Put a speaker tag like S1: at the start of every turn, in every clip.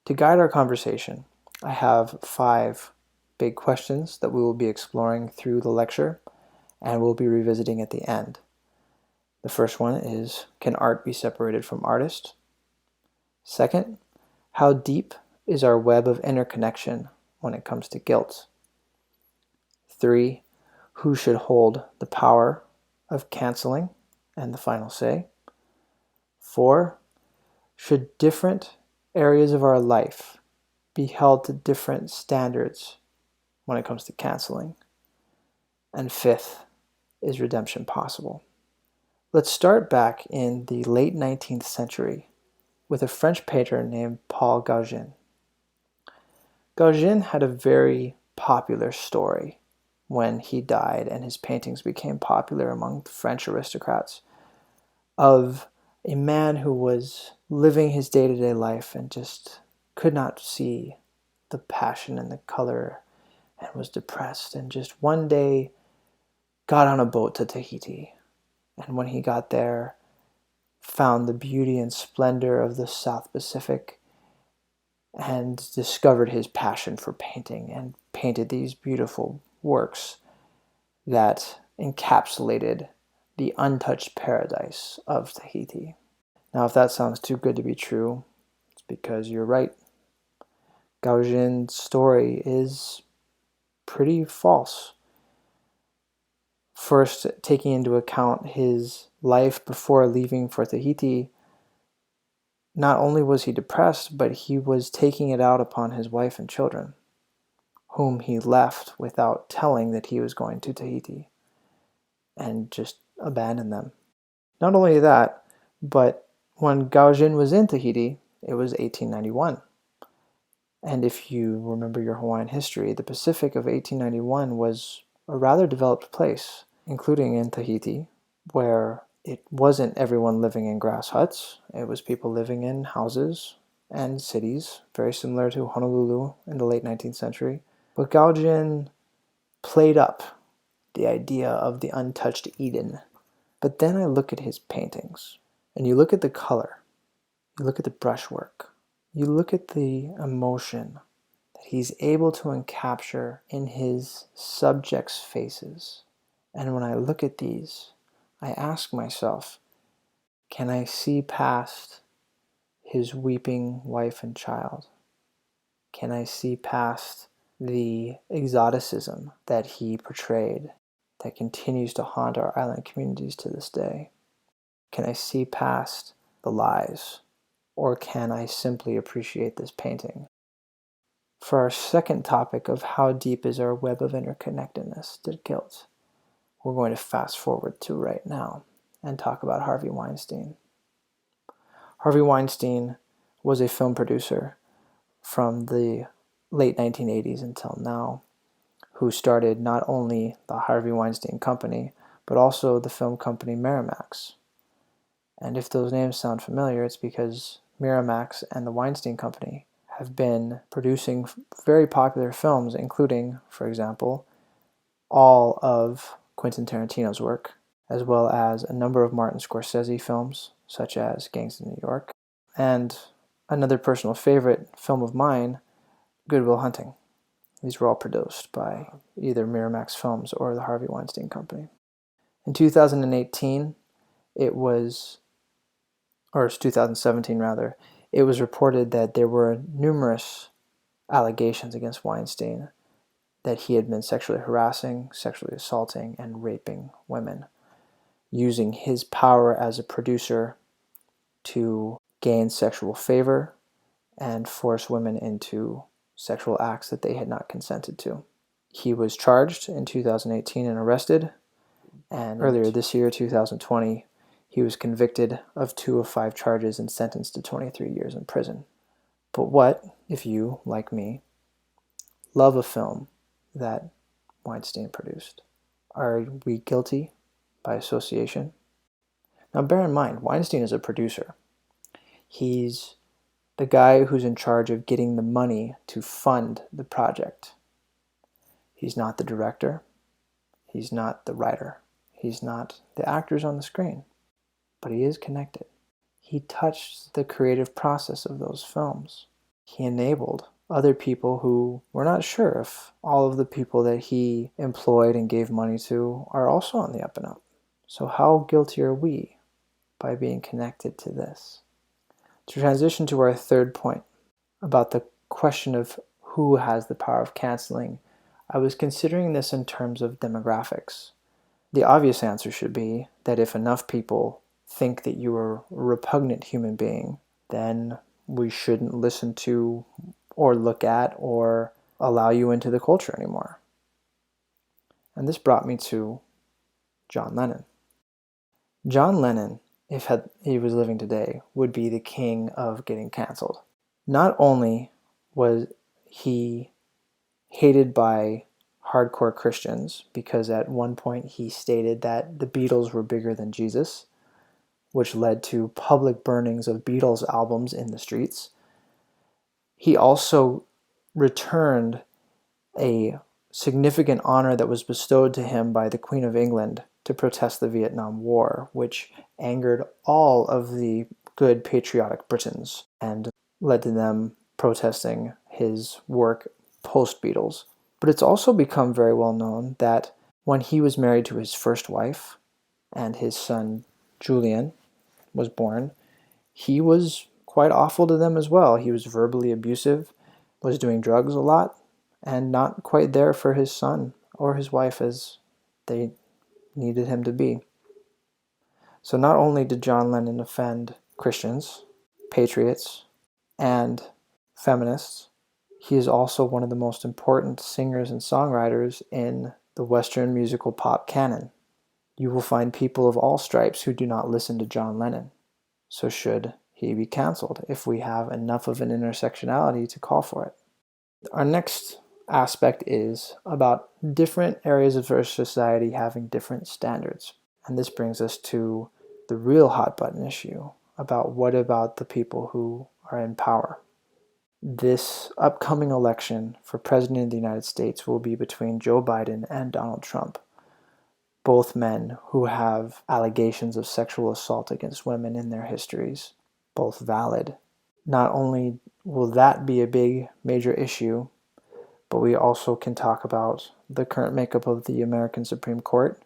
S1: To guide our conversation, I have 5 big questions that we will be exploring through the lecture and we'll be revisiting at the end. The first one is, can art be separated from artist? Second, how deep is our web of interconnection when it comes to guilt? 3, who should hold the power of canceling and the final say? 4, should different areas of our life be held to different standards when it comes to canceling? And 5th, is redemption possible? Let's start back in the late 19th century with a French painter named Paul Gauguin. Gauguin had a very popular story when he died and his paintings became popular among French aristocrats, of a man who was living his day-to-day life and just could not see the passion and the color and was depressed, and just one day got on a boat to Tahiti, and when he got there found the beauty and splendor of the South Pacific and discovered his passion for painting and painted these beautiful works that encapsulated the untouched paradise of Tahiti. Now, if that sounds too good to be true, it's because you're right. Gauguin's story is pretty false. First, taking into account his life before leaving for Tahiti, not only was he depressed, but he was taking it out upon his wife and children, whom he left without telling that he was going to Tahiti, and just abandoned them. Not only that, but when Gauguin was in Tahiti, it was 1891. And if you remember your Hawaiian history, the Pacific of 1891 was a rather developed place, including in Tahiti, where it wasn't everyone living in grass huts. It was people living in houses and cities, very similar to Honolulu in the late 19th century. But Gauguin played up the idea of the untouched Eden. But then I look at his paintings, and you look at the color, you look at the brushwork, you look at the emotion that he's able to encapture in his subjects' faces. And when I look at these, I ask myself, can I see past his weeping wife and child? Can I see past the exoticism that he portrayed that continues to haunt our island communities to this day? Can I see past the lies? Or can I simply appreciate this painting? For our second topic of how deep is our web of interconnectedness to guilt, we're going to fast forward to right now and talk about Harvey Weinstein. Harvey Weinstein was a film producer from the late 1980s until now, who started not only the Harvey Weinstein Company, but also the film company Miramax. And if those names sound familiar, it's because Miramax and the Weinstein Company have been producing very popular films, including, for example, all of Quentin Tarantino's work, as well as a number of Martin Scorsese films, such as Gangs of New York, and another personal favorite film of mine, Good Will Hunting. These were all produced by either Miramax Films or the Harvey Weinstein Company. In 2018, it's 2017 rather, it was reported that there were numerous allegations against Weinstein that he had been sexually harassing, sexually assaulting, and raping women, using his power as a producer to gain sexual favor and force women into sexual acts that they had not consented to. He was charged in 2018 and arrested, and earlier this year, 2020, he was convicted of 2 of 5 charges and sentenced to 23 years in prison. But what if you, like me, love a film that Weinstein produced? Are we guilty by association? Now bear in mind, Weinstein is a producer. He's the guy who's in charge of getting the money to fund the project. He's not the director. He's not the writer. He's not the actors on the screen. But he is connected. He touched the creative process of those films. he enabled other people who were not sure if all of the people that he employed and gave money to are also on the up and up. So how guilty are we by being connected to this? To transition to our third point about the question of who has the power of canceling, I was considering this in terms of demographics. The obvious answer should be that if enough people think that you are a repugnant human being, then we shouldn't listen to or look at or allow you into the culture anymore. And this brought me to John Lennon. John Lennon, if he was living today, would be the king of getting canceled. Not only was he hated by hardcore Christians because at one point he stated that the Beatles were bigger than Jesus, which led to public burnings of Beatles albums in the streets. He also returned a significant honor that was bestowed to him by the Queen of England to protest the Vietnam War, which angered all of the good patriotic Britons and led to them protesting his work post-Beatles. But it's also become very well known that when he was married to his first wife and his son Julian was born, he was quite awful to them as well. He was verbally abusive, was doing drugs a lot, and not quite there for his son or his wife as they needed him to be. So not only did John Lennon offend Christians, patriots, and feminists, he is also one of the most important singers and songwriters in the Western musical pop canon. You will find people of all stripes who do not listen to John Lennon. So should he be canceled if we have enough of an intersectionality to call for it? Our next aspect is about different areas of our society having different standards. And this brings us to the real hot button issue about what about the people who are in power. This upcoming election for President of the United States will be between Joe Biden and Donald Trump, both men who have allegations of sexual assault against women in their histories, both valid. Not only will that be a big major issue, but we also can talk about the current makeup of the American Supreme Court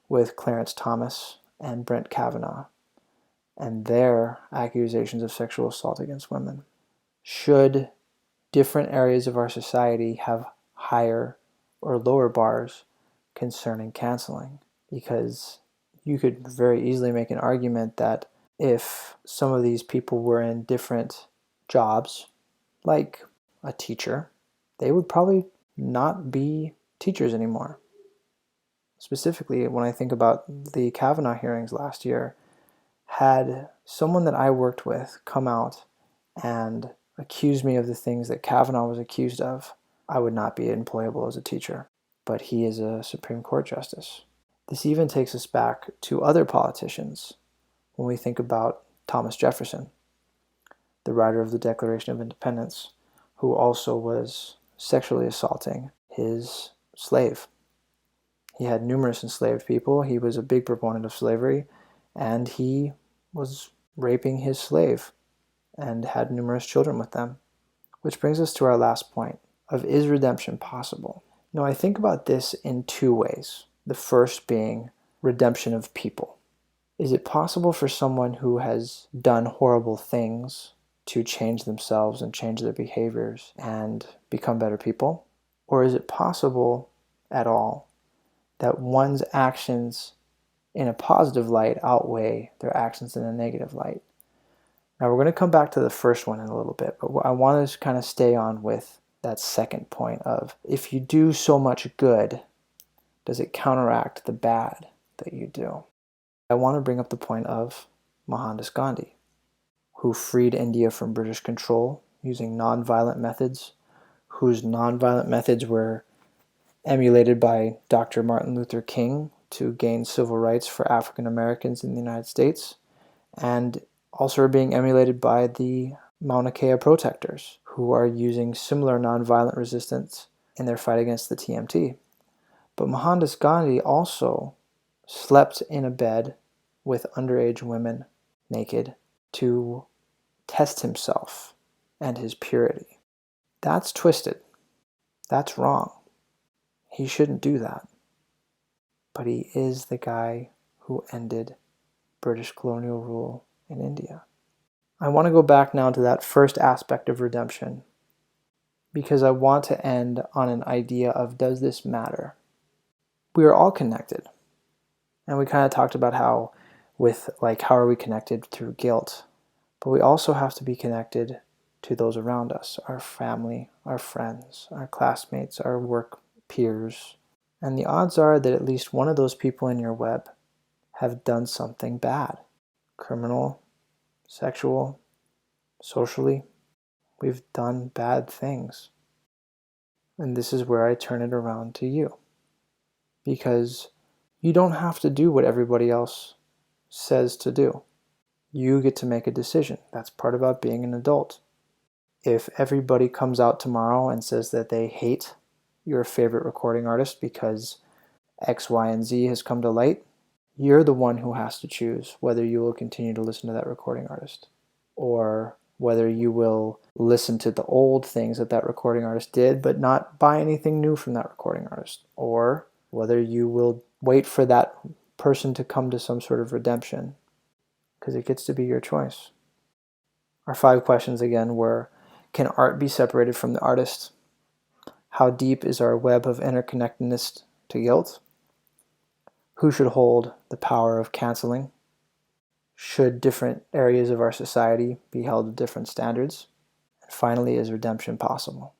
S1: with Clarence Thomas and Brett Kavanaugh and their accusations of sexual assault against women. Should different areas of our society have higher or lower bars concerning canceling? Because you could very easily make an argument that if some of these people were in different jobs, like a teacher, they would probably not be teachers anymore. Specifically, when I think about the Kavanaugh hearings last year, had someone that I worked with come out and accuse me of the things that Kavanaugh was accused of, I would not be employable as a teacher. But he is a Supreme Court justice. This even takes us back to other politicians when we think about Thomas Jefferson, the writer of the Declaration of Independence, who also was sexually assaulting his slave. He had numerous enslaved people. He was a big proponent of slavery, and he was raping his slave and had numerous children with them. Which brings us to our last point of, is redemption possible? Now, I think about this in two ways. The first being redemption of people. Is it possible for someone who has done horrible things to change themselves and change their behaviors and become better people? Or is it possible at all that one's actions in a positive light outweigh their actions in a negative light? Now we're going to come back to the first one in a little bit, but I want to kind of stay on with that second point of, if you do so much good, does it counteract the bad that you do? I want to bring up the point of Mohandas Gandhi, who freed India from British control using nonviolent methods, whose nonviolent methods were emulated by Dr. Martin Luther King to gain civil rights for African Americans in the United States, and also are being emulated by the Mauna Kea protectors, who are using similar nonviolent resistance in their fight against the TMT. But Mohandas Gandhi also slept in a bed with underage women naked to test himself and his purity. That's twisted. That's wrong. He shouldn't do that. But he is the guy who ended British colonial rule in India. I want to go back now to that first aspect of redemption, because I want to end on an idea of, does this matter? We are all connected. And we kind of talked about how are we connected through guilt? But we also have to be connected to those around us, our family, our friends, our classmates, our work peers. And the odds are that at least one of those people in your web have done something bad. Criminal, sexual, socially. We've done bad things. And this is where I turn it around to you. Because you don't have to do what everybody else says to do. You get to make a decision. That's part about being an adult. If everybody comes out tomorrow and says that they hate your favorite recording artist because X, Y, and Z has come to light, you're the one who has to choose whether you will continue to listen to that recording artist, or whether you will listen to the old things that that recording artist did but not buy anything new from that recording artist, or whether you will wait for that person to come to some sort of redemption, because it gets to be your choice. Our 5 questions again were: can art be separated from the artist? How deep is our web of interconnectedness to guilt? Who should hold the power of canceling? Should different areas of our society be held to different standards? And finally, is redemption possible?